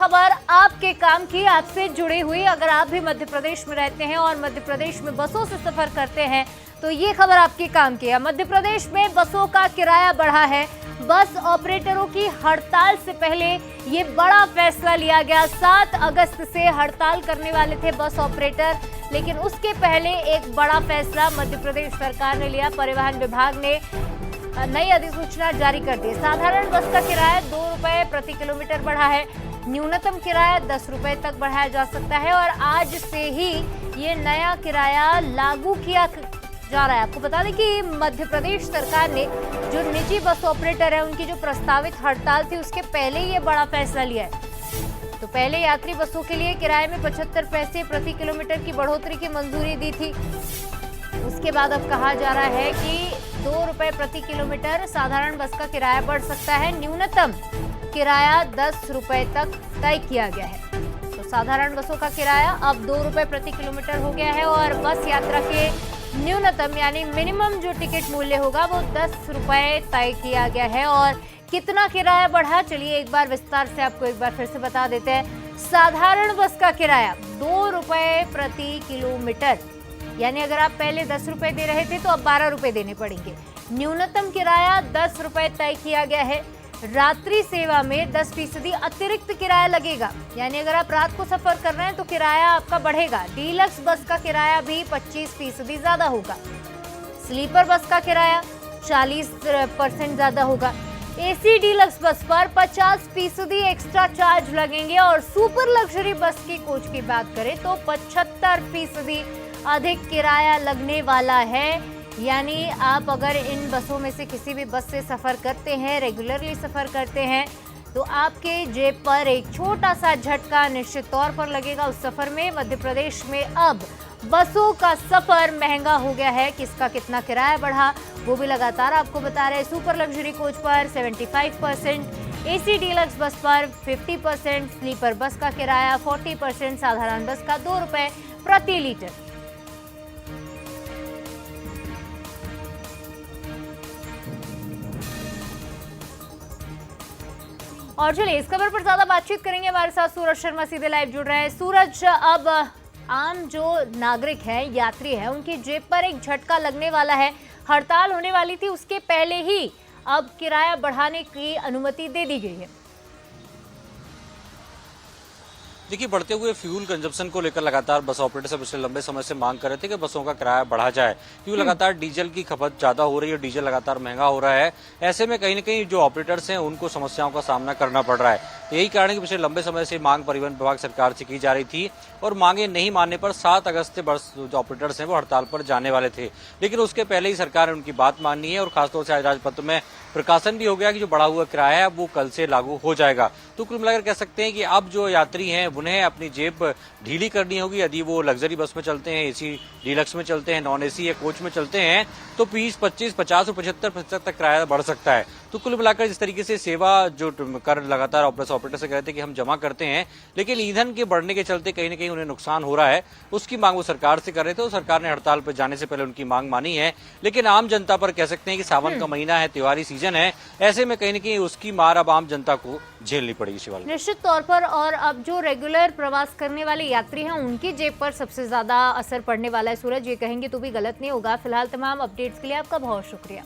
खबर आपके काम की, आपसे जुड़ी हुई। अगर आप भी मध्य प्रदेश में रहते हैं और मध्य प्रदेश में बसों से सफर करते हैं तो ये खबर आपके काम की है। मध्य प्रदेश में बसों का किराया बढ़ा है। बस ऑपरेटरों की हड़ताल से पहले ये बड़ा फैसला लिया गया। 7 अगस्त से हड़ताल करने वाले थे बस ऑपरेटर, लेकिन उसके पहले एक बड़ा फैसला मध्य प्रदेश सरकार ने लिया। परिवहन विभाग ने नई अधिसूचना जारी कर दी। साधारण बस का किराया 2 रुपए प्रति किलोमीटर बढ़ा है। न्यूनतम किराया 10 रुपए तक बढ़ाया जा सकता है और आज से ही ये नया किराया लागू किया जा रहा है। आपको बता दें कि मध्य प्रदेश सरकार ने जो निजी बस ऑपरेटर है उनकी जो प्रस्तावित हड़ताल थी उसके पहले ये बड़ा फैसला लिया है। तो पहले यात्री बसों के लिए किराए में 75 पैसे प्रति किलोमीटर की बढ़ोतरी की मंजूरी दी थी। उसके बाद अब कहा जा रहा है कि 2 रुपए प्रति किलोमीटर साधारण बस का किराया बढ़ सकता है। न्यूनतम किराया 10 रुपए तक तय किया गया है। तो साधारण बसों का किराया अब 2 रुपए प्रति किलोमीटर हो गया है और बस यात्रा के न्यूनतम यानी मिनिमम जो टिकट मूल्य होगा वो 10 रुपए तय किया गया है। और कितना किराया बढ़ा, चलिए एक बार विस्तार से आपको एक बार फिर से बता देते हैं। साधारण बस का किराया 2 रुपए प्रति किलोमीटर, यानी अगर आप पहले 10 रुपए दे रहे थे तो अब 12 रुपए देने पड़ेंगे। न्यूनतम किराया 10 रुपए तय किया गया है। रात्रि सेवा में 10% अतिरिक्त किराया लगेगा, यानी अगर आप रात को सफर कर रहे हैं तो किराया आपका बढ़ेगा। डीलक्स बस का किराया भी 25% ज्यादा होगा। स्लीपर बस का किराया 40% ज्यादा होगा। एसी डीलक्स बस पर 50% एक्स्ट्रा चार्ज लगेंगे और सुपर लग्जरी बस की कोच की बात करें तो 75% अधिक किराया लगने वाला है। यानी आप अगर इन बसों में से किसी भी बस से सफर करते हैं, रेगुलरली सफर करते हैं, तो आपके जेब पर एक छोटा सा झटका निश्चित तौर पर लगेगा उस सफर में। मध्य प्रदेश में अब बसों का सफर महंगा हो गया है। किसका कितना किराया बढ़ा वो भी लगातार आपको बता रहे हैं। सुपर लग्जरी कोच पर 75%, एसी डीलक्स बस पर 50%, स्लीपर बस का किराया 40%, साधारण बस का 2 रुपए प्रति लीटर। और चलिए इस खबर पर ज्यादा बातचीत करेंगे। हमारे साथ सूरज शर्मा सीधे लाइव जुड़ रहे हैं। सूरज, अब आम जो नागरिक हैं, यात्री हैं, उनकी जेब पर एक झटका लगने वाला है। हड़ताल होने वाली थी, उसके पहले ही अब किराया बढ़ाने की अनुमति दे दी गई है। देखिए, बढ़ते हुए फ्यूल कंजप्शन को लेकर लगातार बस ऑपरेटर से पिछले लंबे समय से मांग कर रहे थे कि बसों का किराया बढ़ा जाए, क्योंकि लगातार डीजल की खपत ज्यादा हो रही है, डीजल लगातार महंगा हो रहा है। ऐसे में कहीं न कहीं जो ऑपरेटर्स हैं उनको समस्याओं का सामना करना पड़ रहा है। यही कारण है कि पिछले लंबे समय से मांग परिवहन विभाग सरकार से की जा रही थी और मांगे नहीं मानने पर 7 अगस्त से बस जो ऑपरेटर्स हैं वो हड़ताल पर जाने वाले थे। लेकिन उसके पहले ही सरकार ने उनकी बात मानी है और खासतौर से आज राजपत्र में प्रकाशन भी हो गया कि जो बढ़ा हुआ किराया है वो कल से लागू हो जाएगा। तो कुल मिलाकर कह सकते हैं कि अब जो यात्री हैं उन्हें अपनी जेब ढीली करनी होगी। यदि वो लग्जरी बस में चलते हैं, एसी डीलक्स में चलते हैं, नॉन एसी या कोच में चलते हैं तो 20, 25, 50 और 75% तक किराया बढ़ सकता है। तो कुल मिलाकर जिस तरीके से सेवा जो कर लगातार ऑपरेटर से कहते हैं कि हम जमा करते हैं, लेकिन ईंधन के बढ़ने के चलते कहीं न कहीं उन्हें नुकसान हो रहा है, उसकी मांग वो सरकार से कर रहे थे। तो सरकार ने हड़ताल पर जाने से पहले उनकी मांग मानी है। लेकिन आम जनता पर कह सकते हैं कि सावन का महीना है, त्योहारी सीजन है, ऐसे में कहीं न कहीं उसकी मार अब आम जनता को झेलनी पड़ेगी। शिवाली, निश्चित तौर पर। और अब जो रेगुलर प्रवास करने वाले यात्री हैं उनकी जेब पर सबसे ज्यादा असर पड़ने वाला है। सूरज, ये कहेंगे तो भी गलत नहीं होगा। फिलहाल तमाम अपडेट्स के लिए आपका बहुत शुक्रिया।